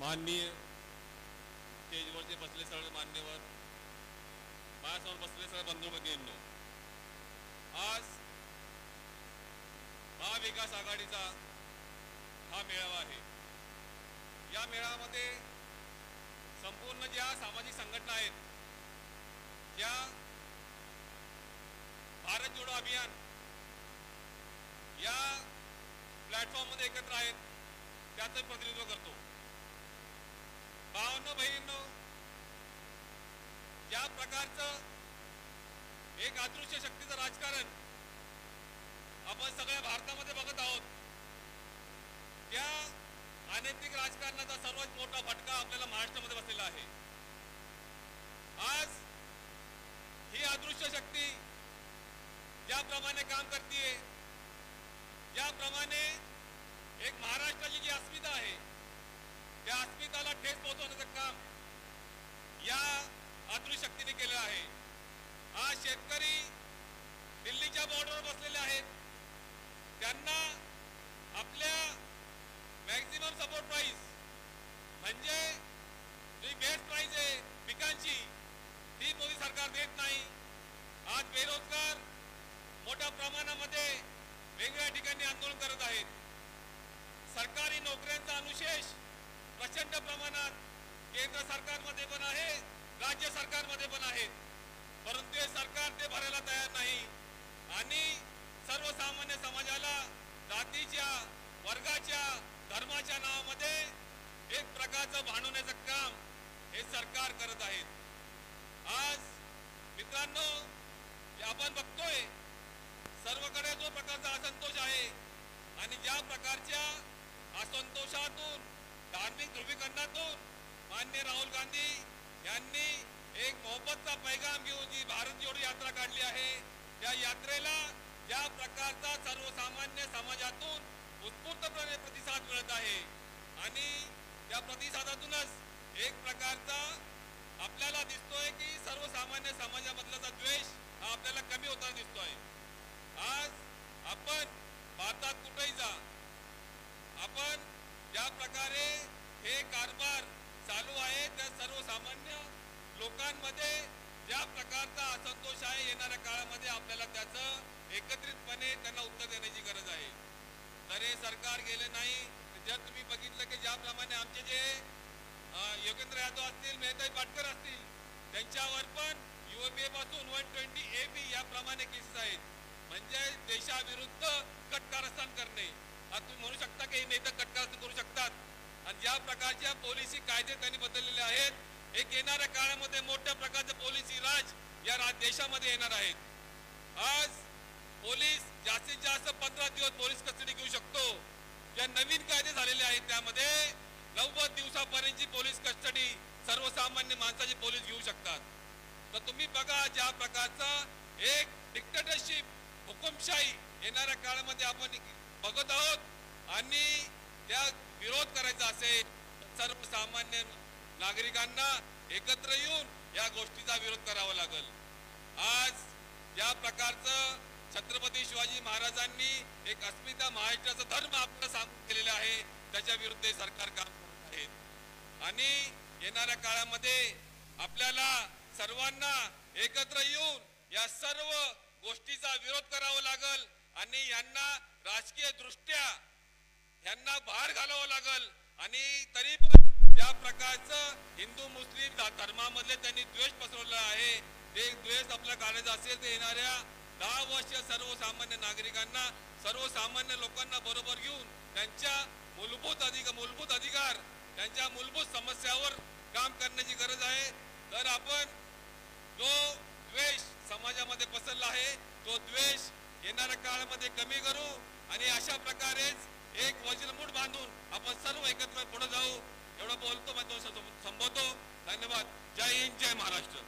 माननीय स्टेजवरचे बसले सर्व मान्यवर, माझ्यासमोर बसले सर्व बंधू भगिनींनो, आज महाविकास आघाडीचा हा मेळावा आहे। या मेळाव्यामध्ये संपूर्ण ज्या सामाजिक संघटना आहेत, ज्या भारत जोडो अभियान या प्लॅटफॉर्ममध्ये एकत्र आहेत, त्याचं प्रतिनिधित्व करतो। भावांनो बहिणींनो, ज्या प्रकारचं एक अदृश्य शक्तीचं राजकारण आपण सगळ्या भारतामध्ये बघत आहोत, त्या अनैतिक राजकारणाचा सर्वात मोठा फटका आपल्याला महाराष्ट्रामध्ये बसलेला आहे। आज ही अदृश्य शक्ती ज्याप्रमाणे काम करते, ज्याप्रमाणे एक महाराष्ट्राची जी अस्मिता आहे, त्या अस्मिताला ठेस पोहोचवण्याचं काम या अदृश्य शक्तीने केलं आहे। आज शेतकरी दिल्लीच्या बॉर्डरवर बसलेले आहेत, त्यांना आपल्या मॅक्झिमम सपोर्ट प्राइस म्हणजे जी बेस्ट प्राइस आहे पिकांची, ती मोदी सरकार देत नाही। आज बेरोजगार मोठ्या प्रमाणामध्ये वेगवेगळ्या ठिकाणी आंदोलन करत आहेत। सरकारी नोकऱ्यांचा अनुशेष प्रचंड प्रमाणात केंद्र सरकारमध्ये पण आहे, राज्य सरकारमध्ये पण आहे, परंतु हे सरकार ते भरायला तयार नाही आणि सर्वसामान्य समाजाला जातीच्या, वर्गाच्या, धर्माच्या नावामध्ये एक प्रकारचं भांडवण्याचं काम हे सरकार करत आहे। आज मित्रांनो, आपण बघतोय सर्वकडे जो प्रकारचा असंतोष आहे आणि ज्या प्रकारच्या असंतोषातून, धार्मिक ध्रुवीकरणातून माननीय राहुल गांधी यांनी एक मोहब्बतचा पैगाम घेऊन जी भारत जोडो यात्रा काढली आहे, त्या यात्रेला ज्या प्रकारचा सर्वसामान्य समाजातून उत्स्फूर्तपणे प्रतिसाद मिळत आहे आणि त्या प्रतिसादातूनच एक प्रकारचा आपल्याला दिसतोय की सर्वसामान्य समाजामधला द्वेष हा आपल्याला कमी होताना दिसतोय। आज आपण भारतात कुठेही जा, आपण ज्या प्रकारे हे कारभार चालू आहे, त्या सर्वसामान्य लोकांमध्ये ज्या प्रकारचा असंतोष आहे, येणाऱ्या काळामध्ये आपल्याला त्याचं एकत्रितपणे त्यांना उत्तर देण्याची गरज आहे। तर हे सरकार गेले नाही। जर तुम्ही बघितलं की ज्याप्रमाणे आमचे जे योगेंद्र यादव असतील, मेहताई पाटकर असतील, त्यांच्यावर पण UAPA पासून 120 AB याप्रमाणे केसेस आहेत, म्हणजे देशाविरुद्ध कटकारस्थान करणे। आता तुम्ही म्हणू शकता की नेते कटकारस्थान करू शकतात, आणि ज्या प्रकारच्या पॉलिसी कायदे त्यांनी बदललेले आहेत, एक येणाऱ्या काळामध्ये मोठ्या प्रकारचे पॉलिसी राज या देशामध्ये येणार आहेत। आज पोलीस जास्तीत जास्त 15 दिवस पोलीस कस्टडी घेऊ शकतो। ज्या नवीन कायदे झालेले आहेत त्यामध्ये 90 दिवसापर्यंतची पोलीस कस्टडी सर्वसामान्य माणसाची पोलीस घेऊ शकतात। तर तुम्ही बघा, ज्या प्रकारचा एक डिक्टेटरशिप, हुकुमशाही येणाऱ्या काळामध्ये आपण बघत आहोत आणि त्या विरोध करायचा असेल, सर्वसामान्य नागरिकांना एकत्र येऊन या गोष्टीचा विरोध करावा लागेल। आज ज्या प्रकारचं छत्रपती शिवाजी महाराजांनी एक अस्मिता, महाराष्ट्राचा धर्म आपल्याला सांगून केलेला आहे, त्याच्या विरुद्ध सरकार काम करत आहे आणि येणाऱ्या काळामध्ये आपल्याला सर्वांना एकत्र येऊन या सर्व गोष्टीचा विरोध करावा लागेल आणि यांना राजकीय दृष्ट्या यांना बाहेर घालावं लागेल। आणि तरी पण ज्या प्रकारचं हिंदू मुस्लिम धर्मामधले त्यांनी द्वेष पसरवला आहे, ते द्वेष आपल्या काढायचा असेल तर येणाऱ्या 10 वर्ष सर्वसामान्य नागरिकांना, सर्वसामान्य लोकांना बरोबर घेऊन त्यांच्या मूलभूत अधिकार, त्यांच्या मूलभूत समस्यावर काम करण्याची गरज आहे। तर आपण जो द्वेष समाजामध्ये पसरला आहे, तो द्वेष येणाऱ्या काळामध्ये कमी करू आणि अशा प्रकारेच एक वज्रमूठ बांधून आपण सर्व एकत्र पुढे जाऊ। एवढं बोलतो, मैं तो संबोधतो। धन्यवाद। जय हिंद, जय महाराष्ट्र।